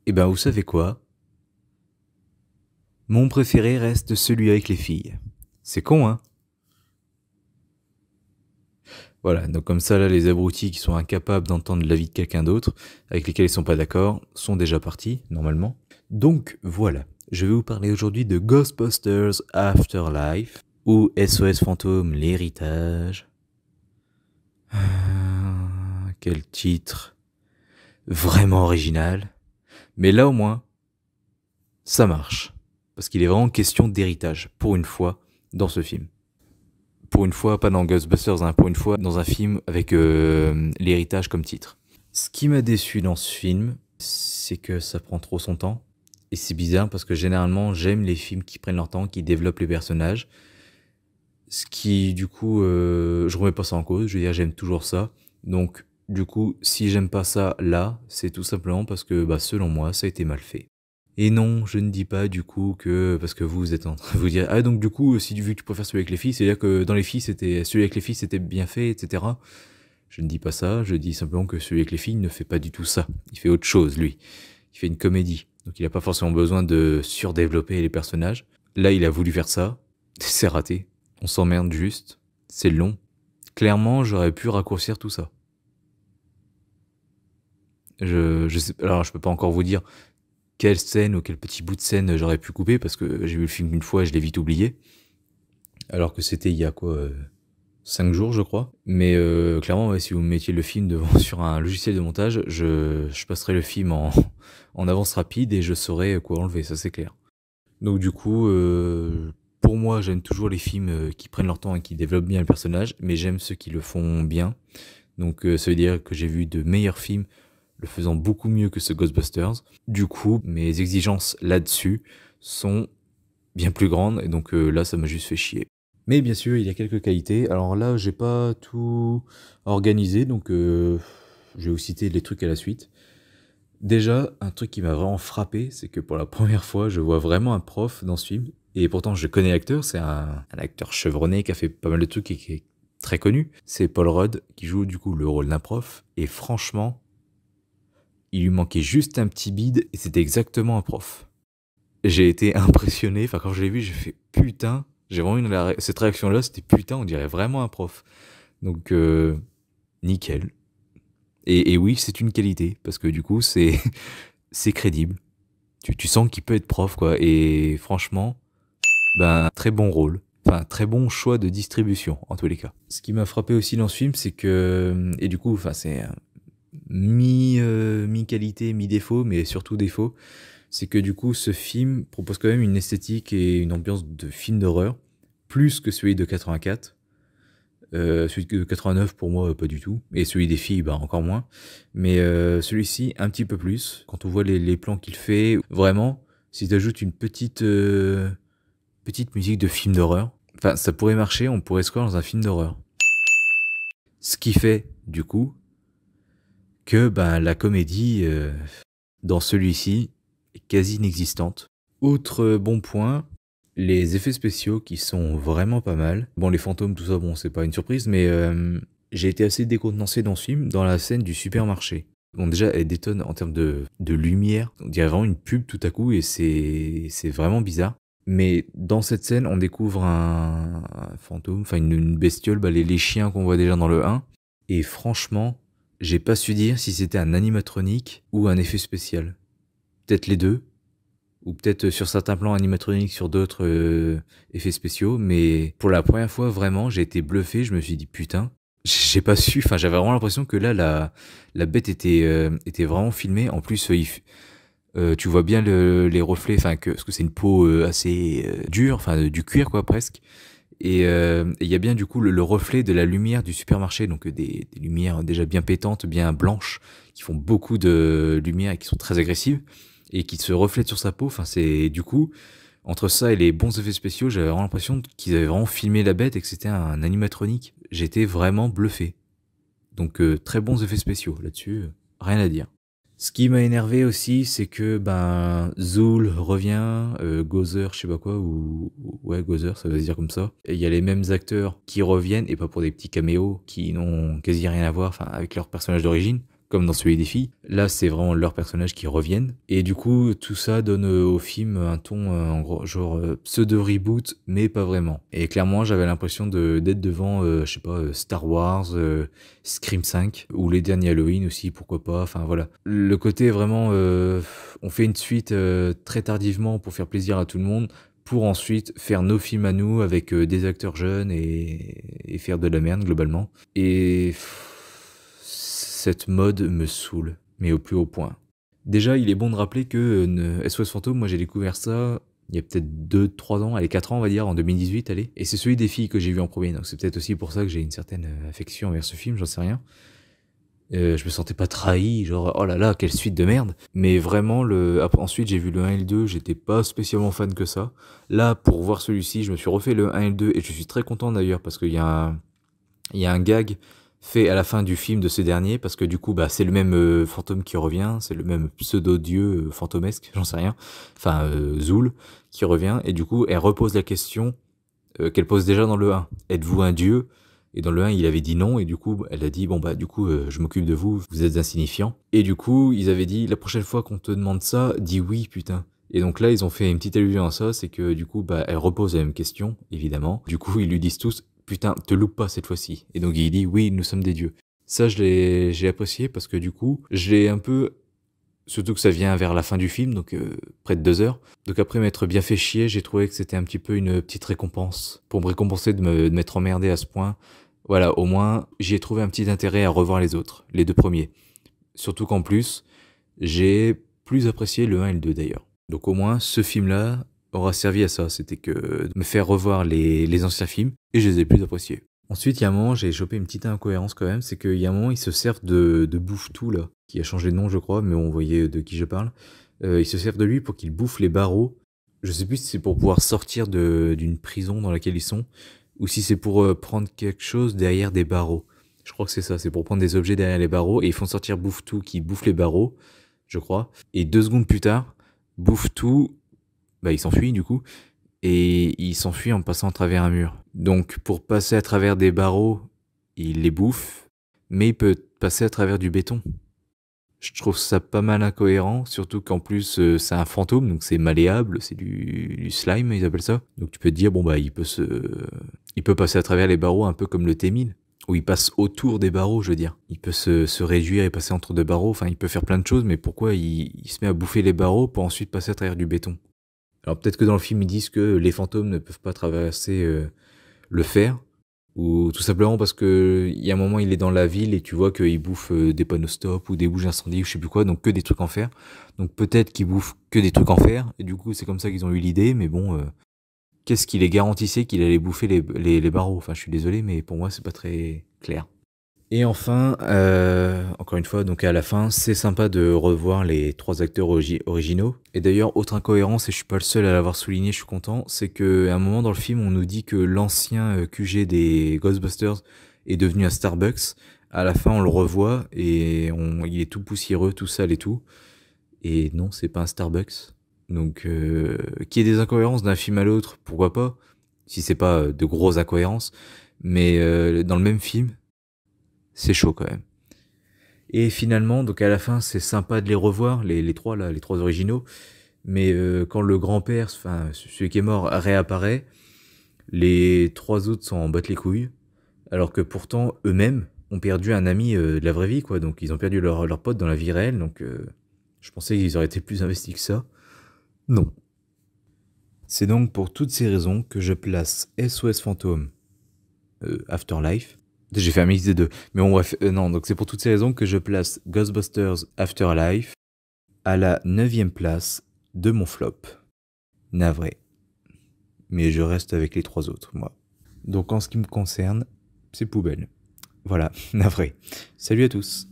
Eh ben, vous savez quoi? Mon préféré reste celui avec les filles. C'est con, hein? Voilà, donc comme ça, là, les abrutis qui sont incapables d'entendre l'avis de quelqu'un d'autre, avec lesquels ils sont pas d'accord, sont déjà partis, normalement. Donc, voilà. Je vais vous parler aujourd'hui de Ghostbusters Afterlife, ou SOS Fantôme, l'héritage. Quel titre vraiment original. Mais là, au moins, ça marche. Parce qu'il est vraiment question d'héritage, pour une fois, dans ce film. Pour une fois, pas dans Ghostbusters, hein, pour une fois, dans un film avec l'héritage comme titre. Ce qui m'a déçu dans ce film, c'est que ça prend trop son temps. Et c'est bizarre parce que généralement, j'aime les films qui prennent leur temps, qui développent les personnages. Ce qui, du coup, je remets pas ça en cause, je veux dire, j'aime toujours ça. Donc, du coup, si j'aime pas ça là, c'est tout simplement parce que, bah, selon moi, ça a été mal fait. Et non, je ne dis pas du coup que parce que vous êtes en train de vous dire ah donc du coup si vu que tu préfères celui avec les filles, c'est-à-dire que dans les filles c'était celui avec les filles c'était bien fait, etc. Je ne dis pas ça, je dis simplement que celui avec les filles ne fait pas du tout ça. Il fait autre chose lui. Il fait une comédie, donc il n'a pas forcément besoin de surdévelopper les personnages. Là il a voulu faire ça, c'est raté. On s'emmerde juste, c'est long. Clairement j'aurais pu raccourcir tout ça. Je sais, alors je peux pas encore vous dire quelle scène ou quel petit bout de scène j'aurais pu couper parce que j'ai vu le film une fois et je l'ai vite oublié. Alors que c'était il y a quoi 5 jours je crois. Mais clairement ouais, si vous me mettiez le film devant sur un logiciel de montage, je passerais le film en avance rapide et je saurais quoi enlever, ça c'est clair. Donc du coup, pour moi j'aime toujours les films qui prennent leur temps et qui développent bien le personnage, mais j'aime ceux qui le font bien. Donc ça veut dire que j'ai vu de meilleurs films le faisant beaucoup mieux que ce Ghostbusters. Du coup, mes exigences là-dessus sont bien plus grandes, et donc là, ça m'a juste fait chier. Mais bien sûr, il y a quelques qualités. Alors là, j'ai pas tout organisé, donc je vais vous citer les trucs à la suite. Déjà, un truc qui m'a vraiment frappé, c'est que pour la première fois, je vois vraiment un prof dans ce film. Et pourtant, je connais l'acteur, c'est un acteur chevronné qui a fait pas mal de trucs et qui est très connu. C'est Paul Rudd qui joue du coup le rôle d'un prof. Et franchement, il lui manquait juste un petit bide et c'était exactement un prof. J'ai été impressionné, enfin quand je l'ai vu, j'ai fait putain, j'ai vraiment eu cette réaction-là, c'était putain, on dirait vraiment un prof. Donc nickel. Et oui, c'est une qualité, parce que du coup, c'est c'est crédible. Tu sens qu'il peut être prof, quoi. Et franchement, ben, très bon rôle. Enfin, très bon choix de distribution, en tous les cas. Ce qui m'a frappé aussi dans ce film, c'est que... Et du coup, enfin, c'est mi-qualité, mi-défaut, mais surtout défaut. C'est que du coup, ce film propose quand même une esthétique et une ambiance de film d'horreur, plus que celui de 84. Celui de 89 pour moi pas du tout, et celui des filles bah encore moins, mais celui-ci un petit peu plus. Quand on voit les plans qu'il fait, vraiment, si tu ajoutes une petite musique de film d'horreur, enfin ça pourrait marcher, on pourrait se croire dans un film d'horreur. Ce qui fait du coup que bah, la comédie dans celui-ci est quasi inexistante. Autre bon point, les effets spéciaux qui sont vraiment pas mal. Bon, les fantômes, tout ça, bon, c'est pas une surprise, mais j'ai été assez décontenancé dans ce film, dans la scène du supermarché. Bon, déjà, elle détonne en termes de lumière. On dirait vraiment une pub tout à coup, et c'est vraiment bizarre. Mais dans cette scène, on découvre un fantôme, enfin une bestiole, bah, les chiens qu'on voit déjà dans le 1. Et franchement, j'ai pas su dire si c'était un animatronique ou un effet spécial. Peut-être les deux, ou peut-être sur certains plans animatroniques, sur d'autres effets spéciaux, mais pour la première fois, vraiment, j'ai été bluffé, je me suis dit, putain, j'ai pas su, enfin, j'avais vraiment l'impression que là, la bête était vraiment filmée, en plus, tu vois bien les reflets, enfin, parce que c'est une peau assez dure, enfin, du cuir, quoi, presque, et il y a bien, du coup, le reflet de la lumière du supermarché, donc des lumières déjà bien pétantes, bien blanches, qui font beaucoup de lumière et qui sont très agressives, et qui se reflète sur sa peau. Enfin, c'est du coup, entre ça et les bons effets spéciaux, j'avais vraiment l'impression qu'ils avaient vraiment filmé la bête et que c'était un animatronique. J'étais vraiment bluffé. Donc, très bons effets spéciaux là-dessus, rien à dire. Ce qui m'a énervé aussi, c'est que ben Zool revient, Gozer, je sais pas quoi, ouais Gozer, ça va se dire comme ça. Il y a les mêmes acteurs qui reviennent et pas pour des petits caméos qui n'ont quasi rien à voir, enfin avec leur personnage d'origine, comme dans celui des filles. Là, c'est vraiment leurs personnages qui reviennent. Et du coup, tout ça donne au film un ton, en gros, genre pseudo-reboot, mais pas vraiment. Et clairement, j'avais l'impression d'être devant, je sais pas, Star Wars, Scream 5, ou les derniers Halloween aussi, pourquoi pas. Enfin voilà. Le côté vraiment, on fait une suite très tardivement pour faire plaisir à tout le monde, pour ensuite faire nos films à nous avec des acteurs jeunes et faire de la merde globalement. Et cette mode me saoule, mais au plus haut point. Déjà, il est bon de rappeler que SOS Fantôme, moi j'ai découvert ça il y a peut-être 2-3 ans, allez 4 ans on va dire, en 2018, allez. Et c'est celui des filles que j'ai vu en premier, donc c'est peut-être aussi pour ça que j'ai une certaine affection envers ce film, j'en sais rien. Je me sentais pas trahi, genre oh là là, quelle suite de merde. Mais vraiment, après, ensuite j'ai vu le 1 et le 2, j'étais pas spécialement fan que ça. Là, pour voir celui-ci, je me suis refait le 1 et le 2, et je suis très content d'ailleurs, parce qu'il y a un gag fait à la fin du film de ce dernier, parce que du coup, bah, c'est le même fantôme qui revient, c'est le même pseudo-dieu fantomesque, j'en sais rien, enfin Zoul, qui revient, et du coup, elle repose la question qu'elle pose déjà dans le 1. Êtes-vous un dieu? Et dans le 1, il avait dit non, et du coup, elle a dit, bon bah du coup, je m'occupe de vous, vous êtes insignifiant. Et du coup, ils avaient dit, la prochaine fois qu'on te demande ça, dis oui, putain. Et donc là, ils ont fait une petite allusion à ça, c'est que du coup, bah, elle repose la même question, évidemment. Du coup, ils lui disent tous, putain, te loupe pas cette fois-ci. Et donc il dit, oui, nous sommes des dieux. Ça, j'ai apprécié parce que du coup, je l'ai un peu, surtout que ça vient vers la fin du film, donc près de 2 heures. Donc après m'être bien fait chier, j'ai trouvé que c'était un petit peu une petite récompense. Pour me récompenser de m'être emmerdé à ce point, voilà, au moins, j'y ai trouvé un petit intérêt à revoir les autres, les 2 premiers. Surtout qu'en plus, j'ai plus apprécié le 1 et le 2 d'ailleurs. Donc au moins, ce film-là aura servi à ça, c'était que de me faire revoir les anciens films, et je les ai plus appréciés. Ensuite, il y a un moment, j'ai chopé une petite incohérence quand même, c'est qu'il y a un moment, ils se servent de Bouffe-Tout, là, qui a changé de nom, je crois, mais on voyait de qui je parle. Ils se servent de lui pour qu'il bouffe les barreaux. Je sais plus si c'est pour pouvoir sortir d'une prison dans laquelle ils sont, ou si c'est pour prendre quelque chose derrière des barreaux. Je crois que c'est ça, c'est pour prendre des objets derrière les barreaux, et ils font sortir Bouffe-Tout qui bouffe les barreaux, je crois. Et 2 secondes plus tard, Bouffe-Tout, bah il s'enfuit du coup, et il s'enfuit en passant à travers un mur. Donc pour passer à travers des barreaux, il les bouffe, mais il peut passer à travers du béton. Je trouve ça pas mal incohérent, surtout qu'en plus c'est un fantôme, donc c'est malléable, c'est du slime, ils appellent ça. Donc tu peux te dire, bon bah il peut passer à travers les barreaux un peu comme le T-1000, où il passe autour des barreaux, je veux dire. Il peut se réduire et passer entre 2 barreaux, enfin il peut faire plein de choses, mais pourquoi il se met à bouffer les barreaux pour ensuite passer à travers du béton? Alors peut-être que dans le film ils disent que les fantômes ne peuvent pas traverser le fer, ou tout simplement parce que il y a un moment il est dans la ville et tu vois qu'il bouffe des panneaux stop ou des bouches d'incendie ou je sais plus quoi, donc que des trucs en fer. Donc peut-être qu'il bouffe que des trucs en fer, et du coup c'est comme ça qu'ils ont eu l'idée, mais bon, qu'est-ce qui les garantissait qu'il allait bouffer les barreaux? Enfin je suis désolé, mais pour moi c'est pas très clair. Et enfin, encore une fois, donc à la fin, c'est sympa de revoir les 3 acteurs originaux. Et d'ailleurs, autre incohérence, et je suis pas le seul à l'avoir souligné, je suis content, c'est qu'à un moment dans le film, on nous dit que l'ancien QG des Ghostbusters est devenu un Starbucks. À la fin, on le revoit et il est tout poussiéreux, tout sale et tout. Et non, c'est pas un Starbucks. Donc, qu'il y ait des incohérences d'un film à l'autre, pourquoi pas, si c'est pas de grosses incohérences. Mais dans le même film, c'est chaud quand même. Et finalement, donc à la fin, c'est sympa de les revoir, les 3 là, les 3 originaux. Mais quand le grand-père, enfin celui qui est mort, réapparaît, les 3 autres s'en battent les couilles. Alors que pourtant, eux-mêmes ont perdu un ami de la vraie vie, quoi. Donc ils ont perdu leur pote dans la vie réelle. Donc je pensais qu'ils auraient été plus investis que ça. Non. C'est donc pour toutes ces raisons que je place SOS Fantôme Afterlife. J'ai fait un mix des deux. Mais bon bref, non, donc c'est pour toutes ces raisons que je place Ghostbusters Afterlife à la 9e place de mon flop. Navré. Mais je reste avec les 3 autres, moi. Donc en ce qui me concerne, c'est poubelle. Voilà, navré. Salut à tous.